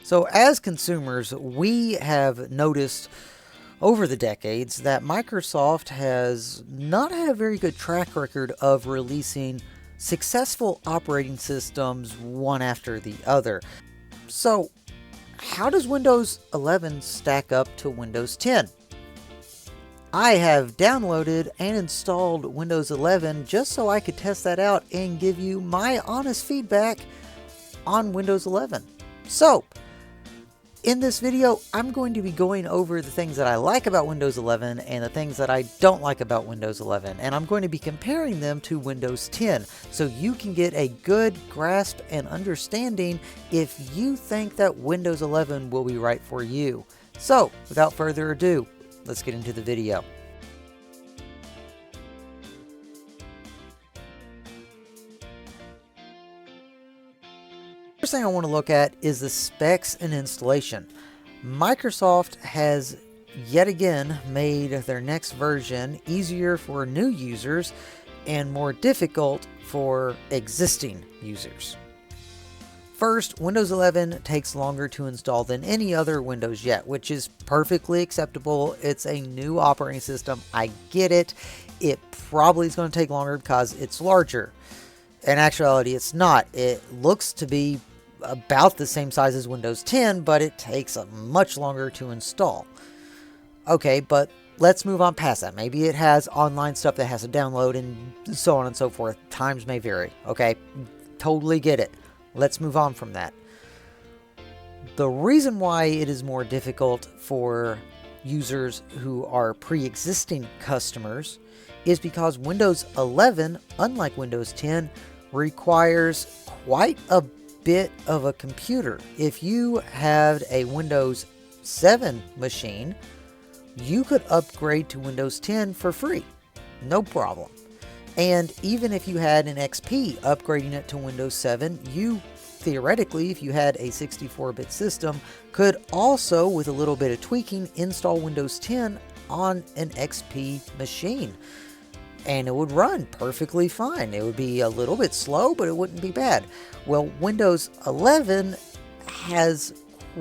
So as consumers, we have noticed over the decades that Microsoft has not had a very good track record of releasing successful operating systems one after the other. So how does Windows 11 stack up to Windows 10? I have downloaded and installed Windows 11 just so I could test that out and give you my honest feedback on Windows 11. So, in this video, I'm going to be going over the things that I like about Windows 11 and the things that I don't like about Windows 11. And I'm going to be comparing them to Windows 10 so you can get a good grasp and understanding if you think that Windows 11 will be right for you. So, without further ado, let's get into the video. First thing I want to look at is the specs and installation. Microsoft has yet again made their next version easier for new users and more difficult for existing users. First, Windows 11 takes longer to install than any other Windows yet, which is perfectly acceptable. It's a new operating system. I get it. It probably is going to take longer because it's larger. In actuality, it's not. It looks to be about the same size as Windows 10, but it takes much longer to install. Okay, but let's move on past that. Maybe it has online stuff that has to download and so on and so forth. Times may vary. Okay, totally get it. Let's move on from that. The reason why it is more difficult for users who are pre-existing customers is because Windows 11, unlike Windows 10, requires quite a bit of a computer. If you had a Windows 7 machine, you could upgrade to Windows 10 for free. No problem. And even if you had an XP, upgrading it to Windows 7, you theoretically, if you had a 64-bit system, could also, with a little bit of tweaking, install Windows 10 on an XP machine. And it would run perfectly fine. It would be a little bit slow, but it wouldn't be bad. Well, Windows 11 has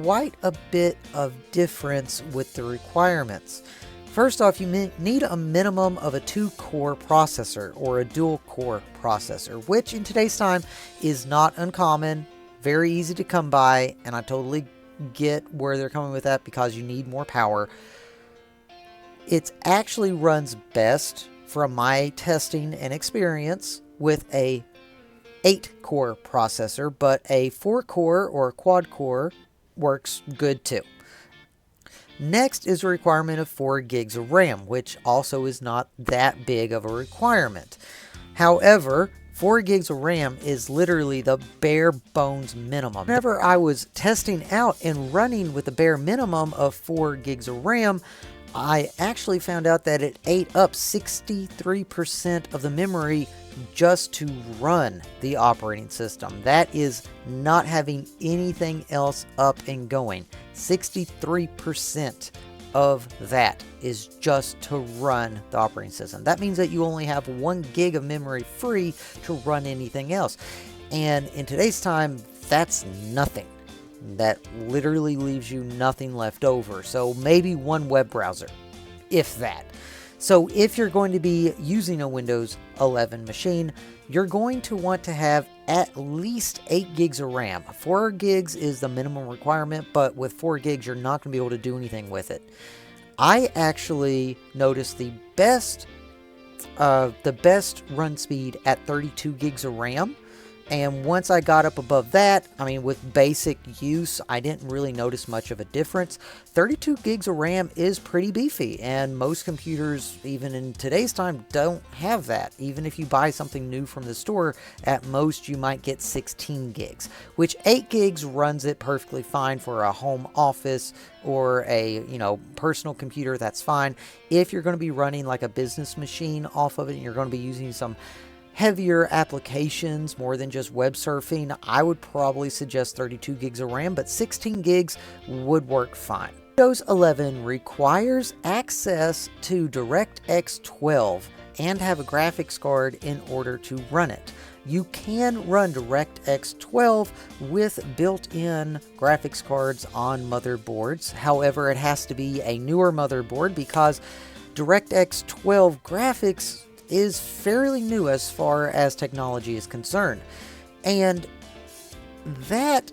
quite a bit of difference with the requirements. First off, you need a minimum of a 2-core processor or a dual-core processor, which in today's time is not uncommon, very easy to come by, and I totally get where they're coming with that because you need more power. It actually runs best, from my testing and experience, with a 8-core processor, but a 4-core or quad-core works good too. Next is a requirement of 4 gigs of RAM, which also is not that big of a requirement. However, 4 gigs of RAM is literally the bare bones minimum. Whenever I was testing out and running with the bare minimum of 4 gigs of RAM, I actually found out that it ate up 63% of the memory just to run the operating system. That is not having anything else up and going. 63% of that is just to run the operating system. That means that you only have 1 gig of memory free to run anything else. And in today's time, that's nothing. That literally leaves you nothing left over. So maybe 1 web browser, if that. So if you're going to be using a Windows 11 machine, you're going to want to have at least 8 gigs of RAM. 4 gigs is the minimum requirement, but with 4 gigs, you're not going to be able to do anything with it. I actually noticed the best run speed at 32 gigs of RAM. And once I got up above that, I mean, with basic use, I didn't really notice much of a difference. 32 gigs of RAM is pretty beefy, and most computers, even in today's time, don't have that. Even if you buy something new from the store, at most you might get 16 gigs, which 8 gigs runs it perfectly fine for a home office or a, personal computer. That's fine. If you're going to be running like a business machine off of it and you're going to be using some heavier applications, more than just web surfing, I would probably suggest 32 gigs of RAM, but 16 gigs would work fine. Windows 11 requires access to DirectX 12 and have a graphics card in order to run it. You can run DirectX 12 with built-in graphics cards on motherboards. However, it has to be a newer motherboard because DirectX 12 graphics is fairly new as far as technology is concerned. And that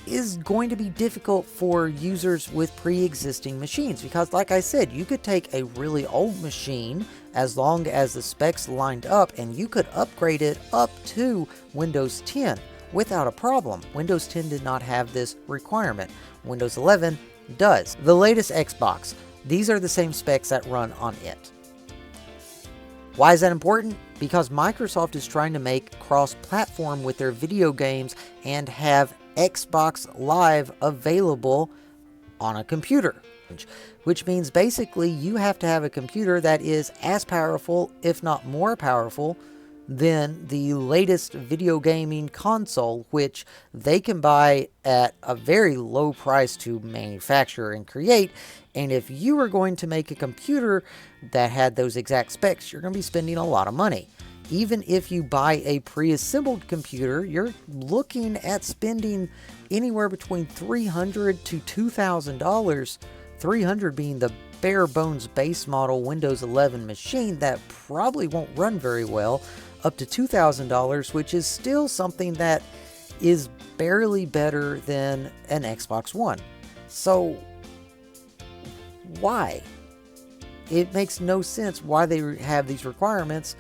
is going to be difficult for users with pre-existing machines because, like I said, you could take a really old machine as long as the specs lined up and you could upgrade it up to Windows 10 without a problem. Windows 10 did not have this requirement. Windows 11 does. The latest Xbox, these are the same specs that run on it. Why is that important? Because Microsoft is trying to make cross-platform with their video games and have Xbox Live available on a computer, which means basically you have to have a computer that is as powerful, if not more powerful, than the latest video gaming console, which they can buy at a very low price to manufacture and create. And if you were going to make a computer that had those exact specs, you're going to be spending a lot of money. Even if you buy a pre-assembled computer, you're looking at spending anywhere between $300 to $2,000. $300 being the bare bones base model Windows 11 machine that probably won't run very well, up to $2,000, which is still something that is barely better than an Xbox One. So why? It makes no sense why they have these requirements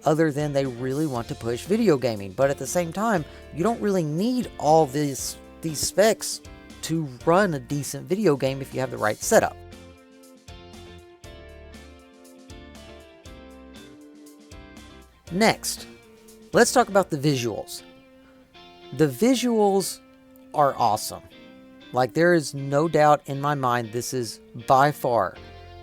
other than they really want to push video gaming. But at the same time, you don't really need all these specs to run a decent video game if you have the right setup. Next, let's talk about the visuals. The visuals are awesome. Like, there is no doubt in my mind this is by far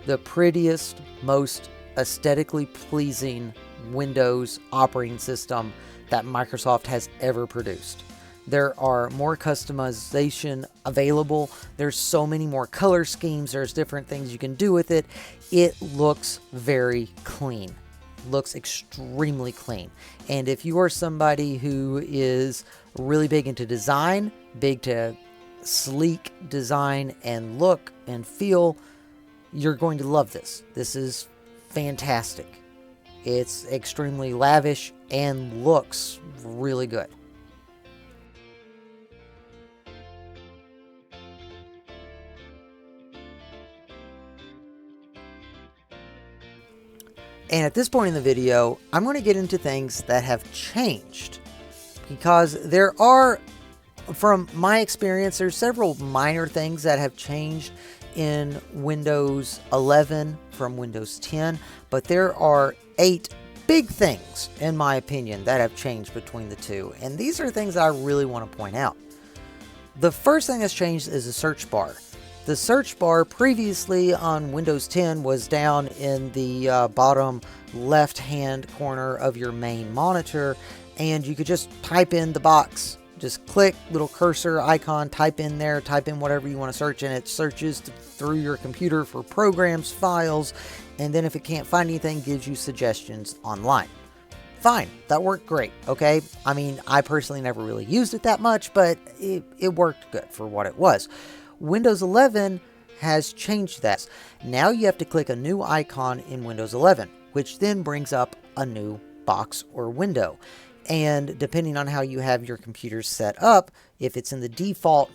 the prettiest, most aesthetically pleasing Windows operating system that Microsoft has ever produced. There are more customization available. There's so many more color schemes. There's different things you can do with it. It looks very clean. Looks extremely clean. And if you are somebody who is really big into design, big to sleek design and look and feel, you're going to love this. This is fantastic. It's extremely lavish and looks really good. And at this point in the video, I'm going to get into things that have changed, because there are, from my experience, there's several minor things that have changed in Windows 11 from Windows 10, but there are 8 big things, in my opinion, that have changed between the two, and these are things that I really want to point out. The first thing that's changed is the search bar. The search bar previously on Windows 10 was down in the bottom left-hand corner of your main monitor, and you could just type in the box. Just click, little cursor icon, type in there, type in whatever you want to search, and it searches through your computer for programs, files, and then if it can't find anything, gives you suggestions online. Fine, that worked great, okay? I mean, I personally never really used it that much, but it worked good for what it was. Windows 11 has changed that. Now you have to click a new icon in Windows 11, which then brings up a new box or window. And depending on how you have your computer set up, if it's in the default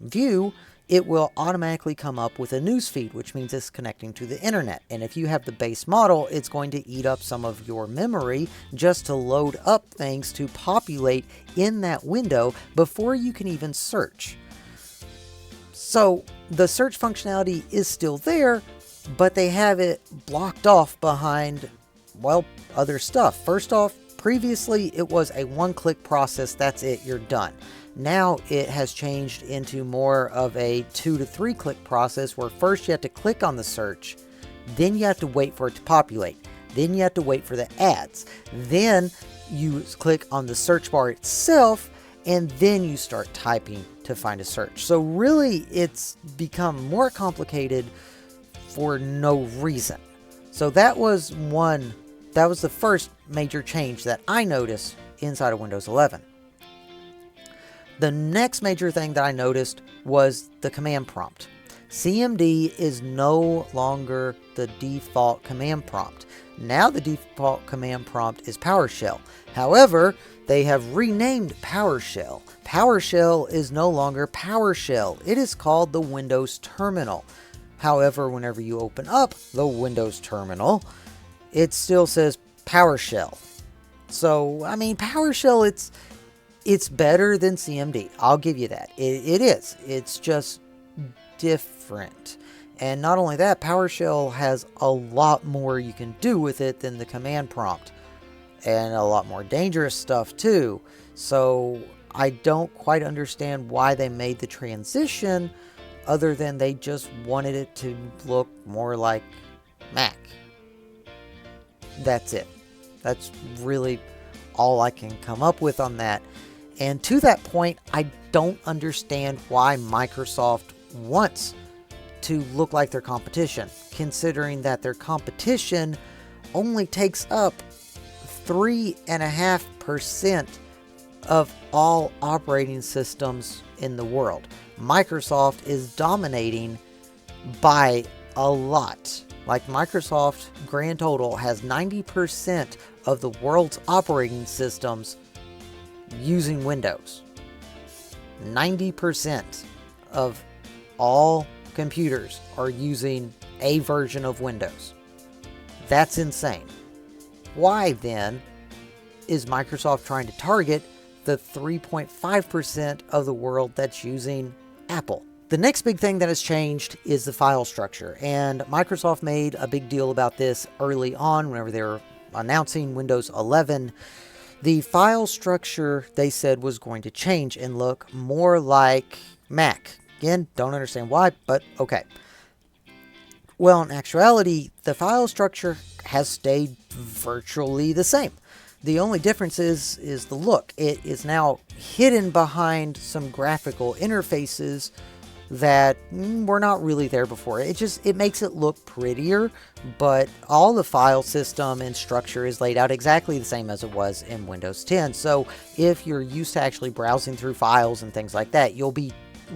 view, it will automatically come up with a news feed, which means it's connecting to the internet. And if you have the base model, it's going to eat up some of your memory just to load up things to populate in that window before you can even search. So the search functionality is still there, but they have it blocked off behind, well, other stuff. First off, previously it was a one-click process. That's it, you're done. Now it has changed into more of a 2 to 3 click process, where first you have to click on the search, then you have to wait for it to populate, then you have to wait for the ads, then you click on the search bar itself, and then you start typing to find a search. So really, it's become more complicated for no reason. So that was the first major change that I noticed inside of Windows 11. The next major thing that I noticed was the command prompt. CMD is no longer the default command prompt. Now the default command prompt is PowerShell. However, they have renamed PowerShell. PowerShell is no longer PowerShell. It is called the Windows Terminal. However, whenever you open up the Windows Terminal, it still says PowerShell. So, I mean, PowerShell, it's better than CMD. I'll give you that. It is. It's just different. And not only that, PowerShell has a lot more you can do with it than the command prompt. And a lot more dangerous stuff too. So I don't quite understand why they made the transition, other than they just wanted it to look more like Mac. That's it. That's really all I can come up with on that. And to that point, I don't understand why Microsoft wants to look like their competition, considering that their competition only takes up 3.5% of all operating systems in the world. Microsoft is dominating by a lot. Like, Microsoft grand total has 90% of the world's operating systems using Windows. 90% of all computers are using a version of Windows. That's insane. Why then is Microsoft trying to target the 3.5% of the world that's using Apple? The next big thing that has changed is the file structure, and Microsoft made a big deal about this early on whenever they were announcing Windows 11. The file structure, they said, was going to change and look more like Mac. Again, don't understand why, but okay. Well, in actuality, the file structure has stayed virtually the same. The only difference is the look. It is now hidden behind some graphical interfaces that were not really there before. It makes it look prettier, but all the file system and structure is laid out exactly the same as it was in Windows 10. So if you're used to actually browsing through files and things like that, you'll be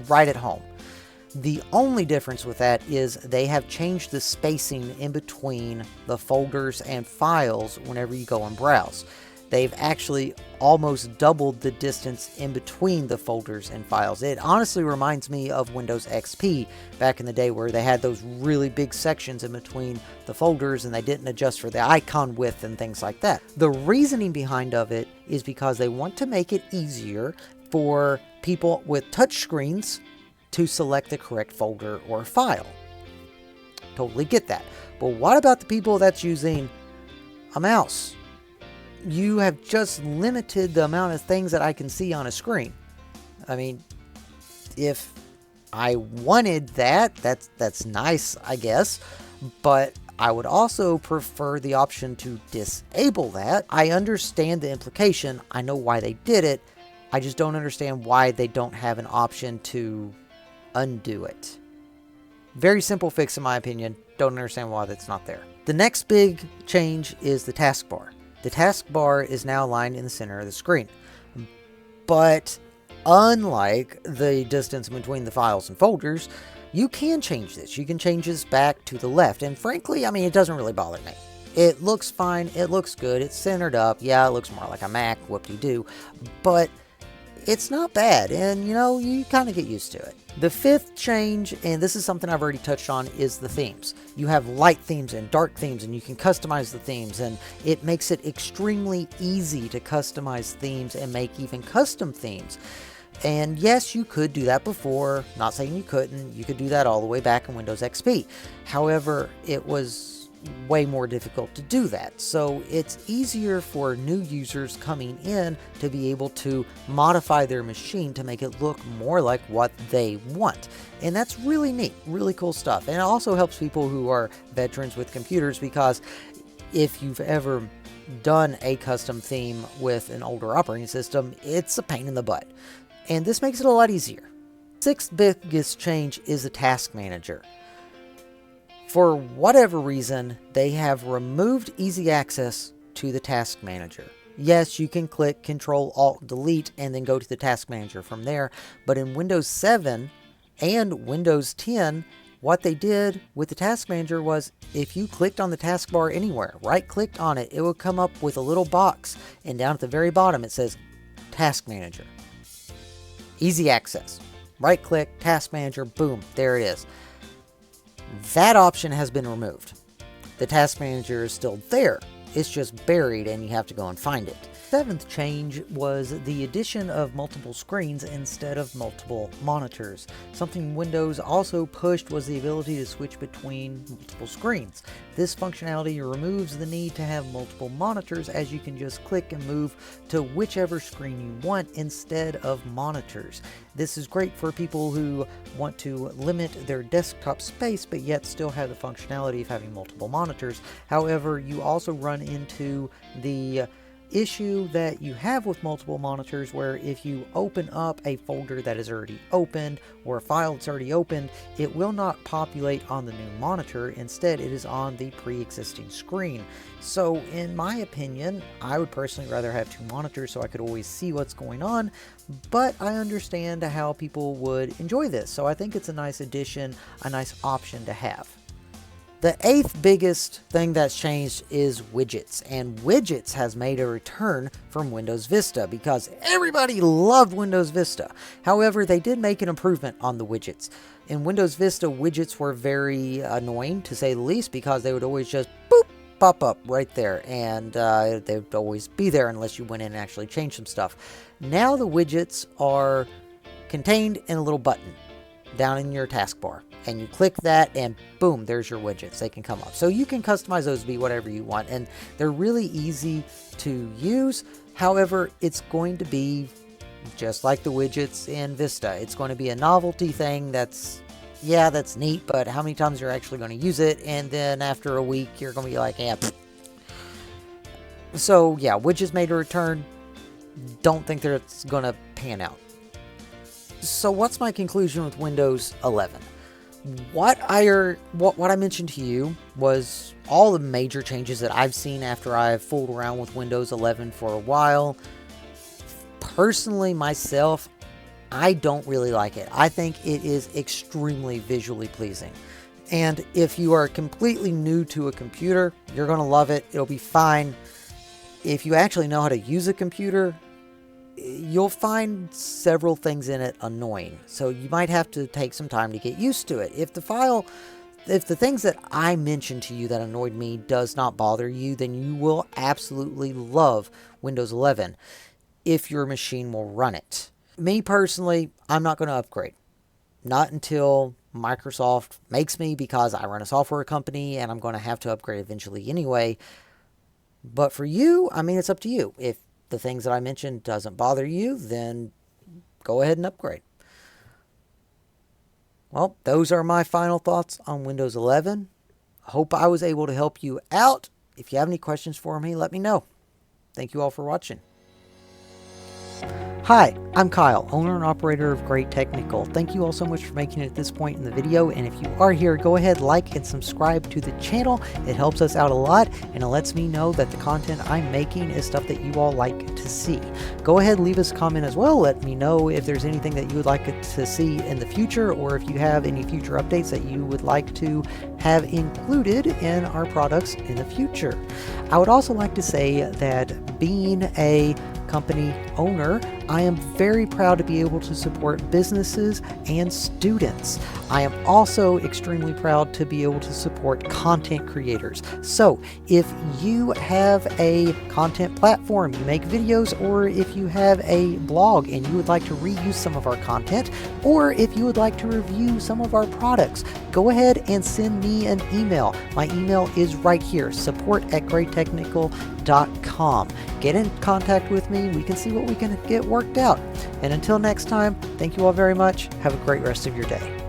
right at home. The only difference with that is they have changed the spacing in between the folders and files whenever you go and browse. They've actually almost doubled the distance in between the folders and files. It honestly reminds me of Windows XP back in the day, where they had those really big sections in between the folders and they didn't adjust for the icon width and things like that. The reasoning behind of it is because they want to make it easier for people with touch screens to select the correct folder or file. Totally get that. But what about the people that's using a mouse? You have just limited the amount of things that I can see on a screen. I mean, if I wanted that, that's nice, I guess, but I would also prefer the option to disable that. I understand the implication. I know why they did it. I just don't understand why they don't have an option to undo it. Very simple fix, in my opinion. Don't understand why that's not there. The next big change is the taskbar. The taskbar is now aligned in the center of the screen. But unlike the distance between the files and folders, you can change this. You can change this back to the left. And frankly, I mean, it doesn't really bother me. It looks fine. It looks good. It's centered up. Yeah, it looks more like a Mac, whoop-de-doo. But it's not bad, and you kind of get used to it. The fifth change, and this is something I've already touched on, is the themes. You have light themes and dark themes, and you can customize the themes, and it makes it extremely easy to customize themes and make even custom themes. And yes, you could do that before. Not saying you couldn't. You could do that all the way back in Windows XP. However, it was way more difficult to do that. So it's easier for new users coming in to be able to modify their machine to make it look more like what they want. And that's really neat, really cool stuff. And it also helps people who are veterans with computers, because if you've ever done a custom theme with an older operating system, it's a pain in the butt. And this makes it a lot easier. Sixth biggest change is the task manager. For whatever reason, they have removed easy access to the task manager. Yes, you can click Control Alt Delete and then go to the Task Manager from there. But in Windows 7 and Windows 10, what they did with the Task Manager was if you clicked on the taskbar anywhere, right-clicked on it, it would come up with a little box. And down at the very bottom, it says Task Manager. Easy access. Right-click, Task Manager, boom, there it is. That option has been removed. The Task Manager is still there. It's just buried and you have to go and find it. Seventh change was the addition of multiple screens instead of multiple monitors. Something Windows also pushed was the ability to switch between multiple screens. This functionality removes the need to have multiple monitors, as you can just click and move to whichever screen you want instead of monitors. This is great for people who want to limit their desktop space but yet still have the functionality of having multiple monitors. However, you also run into the issue that you have with multiple monitors, where if you open up a folder that is already opened or a file that's already opened, it will not populate on the new monitor. Instead, it is on the pre-existing screen. So in my opinion, I would personally rather have two monitors so I could always see what's going on, but I understand how people would enjoy this. So I think it's a nice addition, a nice option to have. The eighth biggest thing that's changed is widgets, and widgets has made a return from Windows Vista because everybody loved Windows Vista. However, they did make an improvement on the widgets. In Windows Vista, widgets were very annoying, to say the least, because they would always just boop, pop up right there, and they would always be there unless you went in and actually changed some stuff. Now the widgets are contained in a little button down in your taskbar, and you click that and boom, there's your widgets. They can come up, so you can customize those to be whatever you want, and they're really easy to use. However, it's going to be just like the widgets in Vista. It's going to be a novelty thing that's neat, but how many times you're actually going to use it? And then after a week you're going to be like, yeah, pfft. So yeah, widgets made a return. Don't think that it's going to pan out. So what's my conclusion with Windows 11? What I mentioned to you was all the major changes that I've seen after I've fooled around with Windows 11 for a while. Personally, myself, I don't really like it. I think it is extremely visually pleasing. And if you are completely new to a computer, you're going to love it. It'll be fine. If you actually know how to use a computer, you'll find several things in it annoying, so you might have to take some time to get used to it. If the things that I mentioned to you that annoyed me does not bother you, then you will absolutely love Windows 11 if your machine will run it. Me personally, I'm not going to upgrade. Not until Microsoft makes me, because I run a software company and I'm going to have to upgrade eventually anyway. But for you, I mean, it's up to you. If the things that I mentioned doesn't bother you, then go ahead and upgrade. Well, those are my final thoughts on Windows 11. I hope I was able to help you out. If you have any questions for me, let me know. Thank you all for watching. Hi, I'm Kyle, owner and operator of Great Technical. Thank you all so much for making it at this point in the video, and if you are here, go ahead, like and subscribe to the channel. It helps us out a lot, and it lets me know that the content I'm making is stuff that you all like to see. Go ahead, leave us a comment as well. Let me know if there's anything that you would like to see in the future, or if you have any future updates that you would like to have included in our products in the future. I would also like to say that being a company owner, I am very proud to be able to support businesses and students. I am also extremely proud to be able to support content creators. So if you have a content platform, you make videos, or if you have a blog and you would like to reuse some of our content, or if you would like to review some of our products, go ahead and send me an email. My email is right here, support@greattechnical.com. Get in contact with me. We can see what we can get worked out. And until next time, thank you all very much. Have a great rest of your day.